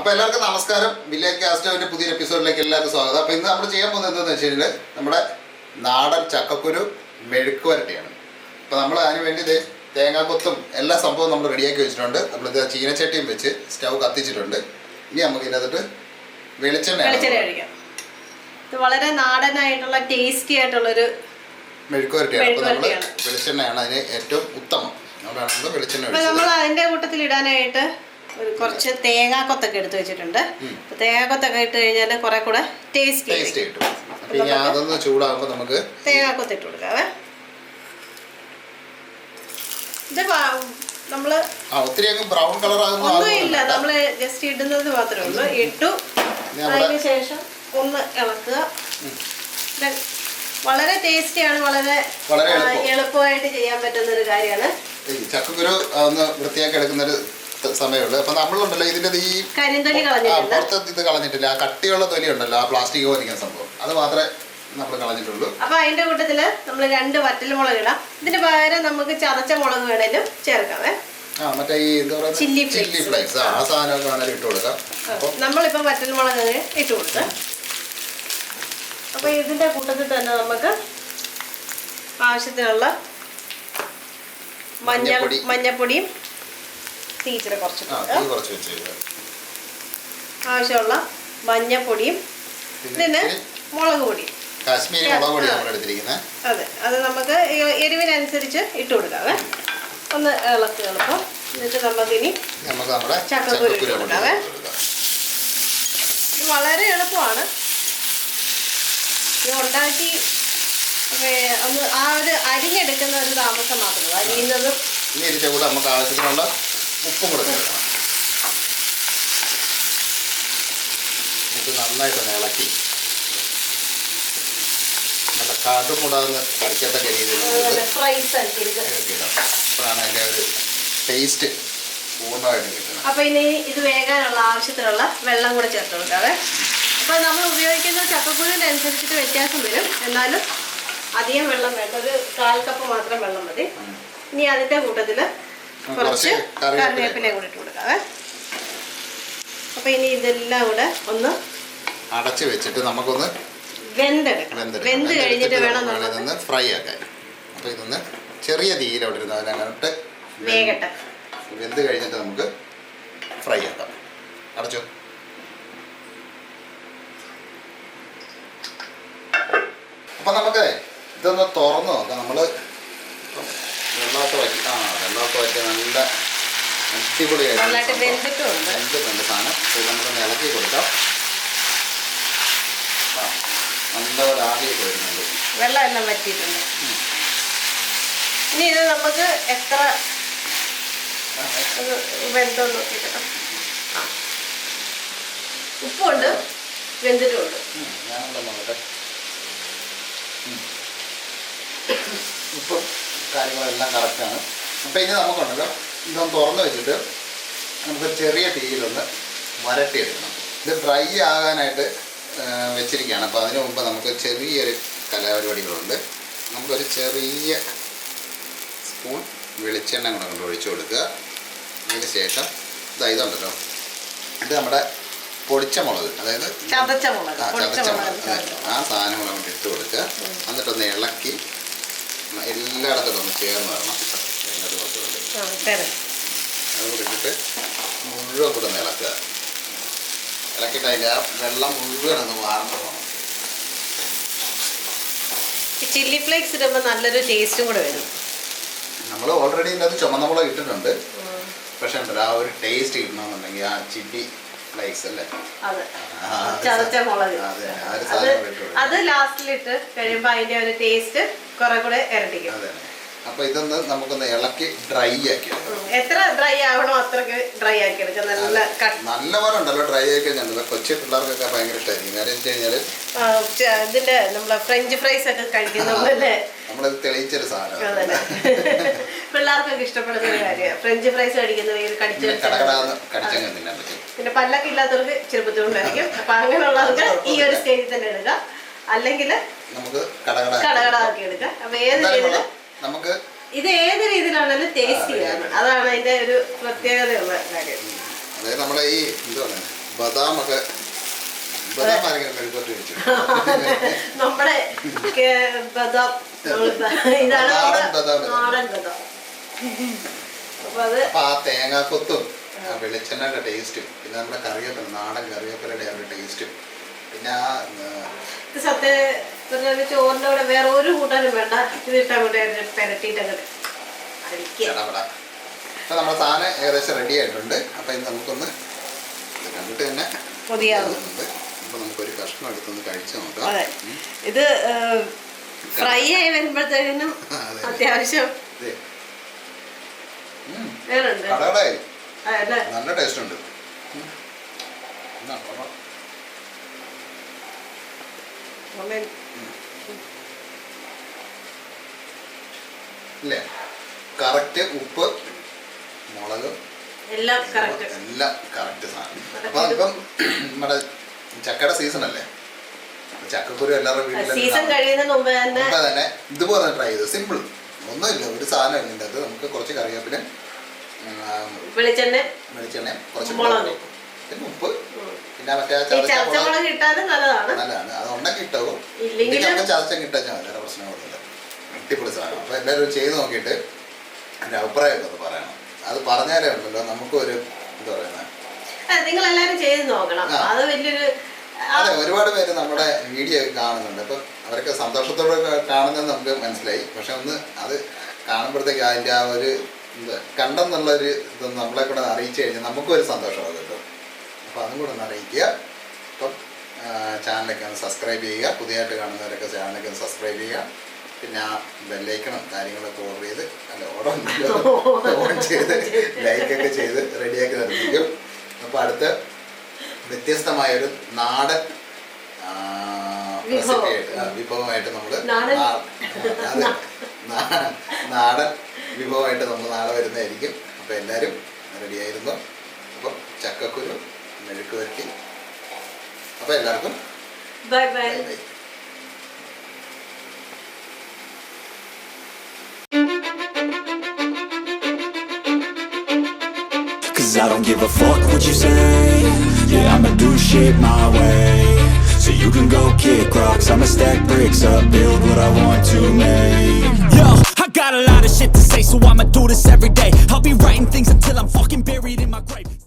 അപ്പോൾ എല്ലാവർക്കും നമസ്കാരം. വില്ലേജ് കാസ്റ്റോവിൻ്റെ പുതിയൊരു എപ്പിസോഡിലേക്ക് എല്ലാവർക്കും സ്വാഗതം. അപ്പോൾ ഇന്ന് നമ്മൾ ചെയ്യാൻ പോകുന്നത് എന്താണെന്ന് വെച്ച് കഴിഞ്ഞാൽ നമ്മുടെ നാടൻ ചക്കക്കുരു മെഴുക്ക് വരട്ടിയാണ്. അപ്പോൾ നമ്മൾ അതിന് വേണ്ടി തേങ്ങാക്കൊത്തും എല്ലാ സംഭവവും നമ്മൾ റെഡിയാക്കി വെച്ചിട്ടുണ്ട്. നമ്മളിത് ചീനച്ചട്ടിയും വെച്ച് സ്റ്റൗ കത്തിച്ചിട്ടുണ്ട്. ഇനി നമുക്ക് ഇതിനകത്ത് വെളിച്ചെണ്ണ ഒഴിക്കാം. ഇത് വളരെ നാടനായിട്ടുള്ള ടേസ്റ്റി ആയിട്ടുള്ളൊരു മെഴുക്ക് വരട്ടിയാണ്. അപ്പോൾ നമ്മൾ വെളിച്ചെണ്ണയാണ് അതിന് ഏറ്റവും ഉത്തമം. നമ്മൾ വെളിച്ചെണ്ണ നമ്മൾ അതിൻ്റെ കൂട്ടത്തിൽ ഇടാനായിട്ട് കുറച്ച് തേങ്ങാക്കൊത്തൊക്കെ എടുത്ത് വെച്ചിട്ടുണ്ട്. തേങ്ങാക്കൊത്തൊക്കെ ഇട്ട് കഴിഞ്ഞാൽ കുറെ കൂടെ ടേസ്റ്റ് കിട്ടും. അതൊന്ന് ചൂടാകുമ്പോൾ നമുക്ക് തേങ്ങാക്കൊത്ത് ഇട്ട് കൊടുക്കാവേ. ഇത് നമ്മള് ഒത്തിരി ബ്രൗൺ കളർ ഒന്നുമില്ല, നമ്മള് ജസ്റ്റ് ഇടുന്നത് മാത്രമേ ഉള്ളൂ. ഇട്ടു അതിന് ശേഷം ഒന്ന് ഇളക്കുക. വളരെ ടേസ്റ്റിയാണ്, വളരെ എളുപ്പമായിട്ട് ചെയ്യാൻ പറ്റുന്ന ഒരു കാര്യമാണ്. ചക്കക്കുരു ഒന്ന് വൃത്തിയാക്കി എടുക്കുന്നൊരു സമയമുള്ളൂ. അപ്പൊ നമ്മളുണ്ടല്ലോ ഇതിന്റെ ഈ കരിന്തൊലി പുറത്ത് ഇത് കളഞ്ഞിട്ടില്ല. ആ കട്ടിയുള്ള തൊലി ഉണ്ടല്ലോ, ആ പ്ലാസ്റ്റിക് പോലിരിക്കുന്ന സംഭവം, അത് മാത്രമേ നമ്മൾ കളഞ്ഞിട്ടുള്ളൂ. അപ്പൊ അതിന്റെ കൂട്ടത്തില് നമ്മൾ 2 വറ്റൽമുളക് ഇടാം. ഇതിന് പകരം നമുക്ക് ചതച്ച മുളക് വേണേലും ചേർക്കാവേ. മറ്റേ ഈ എന്താ പറയുക, ചില്ലി ഫ്ലേക്സ്, ആ സാധനമൊക്കെ വേണേലും ഇട്ട് കൊടുക്കാം. നമ്മളിപ്പോ വറ്റൽമുളക് ഇട്ട് കൊടുക്കാം. അപ്പൊ ഇതിന്റെ കൂട്ടത്തിൽ തന്നെ നമുക്ക് ആവശ്യത്തിനുള്ള മഞ്ഞപ്പൊടിയും തീച്ചിരി കുറച്ച് ആവശ്യമുള്ള മഞ്ഞപ്പൊടിയും പിന്നെ മുളക് പൊടിയും, കാശ്മീരി മുളക് പൊടി നമ്മൾ എടുത്തിരിക്കുന്നത്. അതെ, അത് നമുക്ക് എരിവിനനുസരിച്ച് ഇട്ട് കൊടുക്കാവേ. ഒന്ന് ഇളക്കി എളുപ്പം. എന്നിട്ട് നമുക്കിനി ചക്കക്കുരു ഇട്ട് കൊടുക്കാവേ. ഇത് വളരെ എളുപ്പമാണ്. ഇത് ഉണ്ടാക്കി ഒന്ന് ആ ഒരു അരിഞ്ഞെടുക്കുന്ന ഒരു താമസം മാത്രമേ അരിയുന്നതും. ഇനി ഇതിൻ്റെ കൂടെ നമുക്ക് ആവശ്യത്തിനുള്ള ഉപ്പും കൂടെ ചേർക്കണം. ഇത് നന്നായിട്ടൊന്ന് ഇളക്കി നല്ല കാട്ടുമുടാന്ന് കടിക്കത്തക്ക രീതിയിൽ അപ്പോഴാണ് അതിൻ്റെ ഒരു ടേസ്റ്റ് പൂർണ്ണമായിട്ട് കിട്ടുന്നത്. അപ്പോൾ ഇനി ഇത് വേകാനുള്ള ആവശ്യത്തിനുള്ള വെള്ളം കൂടെ ചേർത്ത് കൊടുക്കാവേ. അപ്പോൾ നമ്മൾ ഉപയോഗിക്കുന്ന ചക്കക്കുരുവിനനുസരിച്ചിട്ട് വ്യത്യാസം വരും. എന്നാലും അധികം വെള്ളം വേണ്ട, ഒരു 1/4 കപ്പ് മാത്രം വെള്ളം മതി. ഇനി അതിൻ്റെ കൂട്ടത്തിൽ കുറച്ച് കറിവേപ്പിലയും കൂടി ഇട്ട് കൊടുക്കാവേ. അപ്പൊ ഇനി ഇതെല്ലാം കൂടെ ഒന്ന് അടച്ചു വെച്ചിട്ട് നമുക്കൊന്ന് വെന്ത് കഴിഞ്ഞിട്ട് വേണം നമ്മൾ ഫ്രൈ ആക്കാൻ. അപ്പൊ ഇതൊന്ന് ചെറിയ തീയിൽ അവിടെ ഇരുന്ന് അതിനകത്ത് വേഗട്ടെ. വെന്ത് കഴിഞ്ഞിട്ട് നമുക്ക് ഫ്രൈ ആക്കാം. അടച്ചോ. അപ്പൊ നമുക്ക് ഇതൊന്ന് തുറന്ന് നോക്കാം. നമ്മള് വെള്ളമൊക്കെ വയ്ക്കും. വെള്ളമൊക്കെ വയ്ക്കാൻ നല്ല അടിപൊളിയായിട്ട് വെന്തിട്ടുണ്ട് സാധനം. ഇത് നമുക്കൊന്ന് ഇളക്കി കൊടുക്കാം. നല്ലപോലെ ആവിയൊക്കെ വരുന്നുണ്ട്, വെള്ളം എല്ലാം വറ്റിയിട്ടുണ്ട്. ഇനി ഇത് നമുക്ക് എത്ര വെന്തോ നോക്കിട്ടോ. ഉപ്പുണ്ട്, വെന്തിട്ടുമുണ്ട്. ഞാനുള്ള നോക്കട്ടെ. ഉപ്പും കാര്യങ്ങളെല്ലാം കറക്റ്റാണ്. അപ്പം ഇനി നമുക്കുണ്ടല്ലോ ഇതൊന്ന് തുറന്ന് വെച്ചിട്ട് നമുക്ക് ചെറിയ തീയിലൊന്ന് വരട്ടിയെടുക്കണം. ഇത് ഡ്രൈ ആകാനായിട്ട് വെച്ചിരിക്കുകയാണ്. അപ്പോൾ അതിന് മുമ്പ് നമുക്ക് ചെറിയൊരു കലാപരിപാടികളുണ്ട്. നമുക്കൊരു ചെറിയ സ്പൂൺ വെളിച്ചെണ്ണ കൂടെ കൊണ്ട് ഒഴിച്ചു കൊടുക്കുക. അതിന് ശേഷം ഇതുണ്ടല്ലോ, ഇത് നമ്മുടെ പൊടിച്ച മുളക്, അതായത് ചതച്ച മുളക്, ആ സാധനം കൂടെ കൊണ്ട് ഇട്ട് കൊടുക്കുക. എന്നിട്ടൊന്ന് ഇളക്കി എല്ലായിടത്തും ഒന്ന് ചേർന്ന് വരണം. എണ്ണത് കുറച്ചുകൊണ്ട് അതുകൂടെ ഇട്ടിട്ട് മുഴുവൻ കൂടെ ഒന്ന് ഇളക്കുക. ഇളക്കിയിട്ട് അതിൻ്റെ ആ വെള്ളം മുഴുവൻ ഒന്ന് വാർന്നു പോകണം. ചില്ലി ഫ്ലേക്സ് ഇടുമ്പോൾ നല്ലൊരു ടേസ്റ്റും കൂടെ വരും. നമ്മൾ ഓൾറെഡി ഇതിനകത്ത് ചുമന്ന മുളക് ഇട്ടിട്ടുണ്ട്. പക്ഷെ ഉണ്ടല്ലോ ആ ഒരു ടേസ്റ്റ് കിട്ടണമെന്നുണ്ടെങ്കിൽ ആ ചില്ലി ഫ്ലേക്സ് അല്ലേ, ചതച്ച മുളക്, അത് ലാസ്റ്റിലിട്ട് കഴിയുമ്പോൾ അതിൻ്റെ ഒരു ടേസ്റ്റ് കുറെ കൂടെ ഇരട്ടിക്കും. അപ്പൊ ഇതൊന്ന് നമുക്കൊന്ന് ഇളക്കി ഡ്രൈ ആക്കി എടുക്കാം. എത്ര ഡ്രൈ ആവണോ അത്രക്ക് ഡ്രൈ ആക്കി എടുക്കാം. നല്ല പോലെ ഉണ്ടല്ലോ ഡ്രൈ ആക്കി കഴിഞ്ഞാൽ കൊച്ചു പിള്ളേർക്കൊക്കെ ഭയങ്കര ഇഷ്ടമായിരിക്കും. കാര്യം വെച്ച് കഴിഞ്ഞാല് ഇതിന്റെ നമ്മളെ ഫ്രഞ്ച് ഫ്രൈസ് ഒക്കെ കഴിക്കുന്നതല്ലേ, നമ്മളത് തെളിയിച്ചൊരു സാധനം പിള്ളേർക്കൊക്കെ ഇഷ്ടപ്പെടുന്ന ഒരു കാര്യമാണ്. ഫ്രഞ്ച് ഫ്രൈസ് കഴിക്കുന്നവർ കടിച്ചങ്ങ് തിന്നാൻ പറ്റും. പിന്നെ പല്ലൊക്കെ ഇല്ലാത്തവർക്ക് ഇച്ചിരി ബുദ്ധിമുട്ടായിരിക്കും. അപ്പൊ അങ്ങനെയുള്ളവർക്ക് ഈ ഒരു സ്റ്റേജിൽ തന്നെ എടുക്കുക. അല്ലെങ്കിൽ നമുക്ക് കടകടാക്കി എടുക്കാം. അപ്പൊ ഏത് രീതിയിലും നമുക്ക് ഇത് ഏത് രീതിയിലാണെങ്കിലും ടേസ്റ്റ് ചെയ്യാണ്. അതാണ് അതിന്റെ ഒരു പ്രത്യേകതയുള്ള കാര്യം. അതായത് നമ്മളെ ഈ എന്താണ് ബദാമൊക്കെ ആരെങ്കിലും മെഴുകുവരട്ടി വെച്ചു. നമ്മുടെ ബദാം ഇതാണ് നാടൻ ബദാം. അപ്പൊ ആ തേങ്ങാക്കൊത്തും വെളിച്ചെണ്ണയുടെ ടേസ്റ്റും പിന്നെ നമ്മുടെ കറിവേപ്പില നാടൻ കറിവേപ്പിലയുടെ ആ ഒരു ടേസ്റ്റും പിന്നെ ആ സത്യം ചോറിൻ്റെ കൂടെ വേറെ ഒരു കൂട്ടാനും വേണ്ട. ഇത് ഇട്ട് അങ്ങോട്ട് പെരട്ടിയിട്ട് അങ്ങോട്ട് ചടപട. അപ്പൊ നമ്മുടെ സാധനം ഏകദേശം റെഡി ആയിട്ടുണ്ട്. അപ്പൊ ഇത് നമുക്കൊന്ന് ഇത് കണ്ടിട്ട് തന്നെ കൊതിയാവുന്നുണ്ട്. അപ്പൊ നമുക്കൊരു കഷ്ണം എടുത്തൊന്ന് കഴിച്ചു നോക്കാം. ഇത് ഫ്രൈ ആയി വരുമ്പോഴത്തേനും അത്യാവശ്യം നല്ല ടേസ്റ്റ് ഉണ്ട്. ഇല്ലേ കറക്റ്റ് ഉപ്പ് മുളക് എല്ലാം കറക്റ്റ് സാധനം. അപ്പൊ ഇപ്പം നമ്മുടെ ചക്കയുടെ സീസൺ അല്ലേ, ചക്കക്കുരു എല്ലാവരുടെ വീട്ടിൽ മുമ്പ് തന്നെ ഇതുപോലെ ട്രൈ ചെയ്തു. സിമ്പിൾ ഒന്നുമില്ല, ഒരു സാധനം ഇല്ല. ഇതിൻ്റെ അത് നമുക്ക് കുറച്ച് കറിവേപ്പില വെളിച്ചെണ്ണ കുറച്ച് മുളക് പിന്നെ ഉപ്പ് പിന്നെ മറ്റേ നല്ലതാണ്. അത് ഉണ്ടെങ്കിൽ ഇട്ടാവും, ഇല്ലെങ്കിൽ നമുക്ക് ചതച്ചങ്ങ് ഇട്ടാൽ വേറെ പ്രശ്നമൊന്നുമില്ല. അടിപൊളി സാധനം. അപ്പൊ എല്ലാവരും ചെയ്ത് നോക്കിയിട്ട് എൻ്റെ അഭിപ്രായമൊക്കെ ഒന്ന് പറയണം. അത് പറഞ്ഞാലേ ഉണ്ടല്ലോ നമുക്കൊരു എന്താ പറയുന്നത്, നിങ്ങൾ എല്ലാവരും ചെയ്ത് നോക്കണം. അത് വലിയൊരു അതെ, ഒരുപാട് പേര് നമ്മുടെ വീഡിയോ കാണുന്നുണ്ട്. അപ്പം അവരൊക്കെ സന്തോഷത്തോടെ കാണുന്നത് നമുക്ക് മനസ്സിലായി. പക്ഷെ ഒന്ന് അത് കാണുമ്പോഴത്തേക്ക് അതിൻ്റെ ആ ഒരു എന്താ കണ്ടെന്നുള്ളൊരു ഇതൊന്ന് നമ്മളെ കൂടെ അറിയിച്ചു കഴിഞ്ഞാൽ നമുക്കും ഒരു സന്തോഷമാകും കേട്ടോ. അപ്പോൾ അതും കൂടെ ഒന്ന് അറിയിക്കുക. അപ്പം ചാനലൊക്കെ ഒന്ന് സബ്സ്ക്രൈബ് ചെയ്യുക. പുതിയതായിട്ട് കാണുന്നവരൊക്കെ ചാനലൊക്കെ ഒന്ന് സബ്സ്ക്രൈബ് ചെയ്യുക. പിന്നെ ആ ബെല്ലൈക്കണം കാര്യങ്ങളൊക്കെ ഓൺ ചെയ്ത് ലൈക്കൊക്കെ ചെയ്ത് റെഡിയാക്കി നിർത്തിക്കും. അപ്പോൾ അടുത്ത വ്യത്യസ്തമായൊരു നാടൻ വിഭവമായിട്ട് നമ്മൾ നാടൻ വിഭവമായിട്ട് നമ്മൾ നാളെ വരുന്നതായിരിക്കും. അപ്പോൾ എല്ലാവരും റെഡിയായിരുന്നു. അപ്പം ചക്കക്കുരു മെഴുക്ക് വരട്ടി. അപ്പോൾ എല്ലാവർക്കും bye bye. Cause I don't give a fuck what you say. Yeah, I'ma do shit my way. So you can go kick rocks, I'ma stack bricks up, build what I want to make. Yo, I got a lot of shit to say, so I'ma do this every day. I'll be writing things until I'm fucking buried in my grave.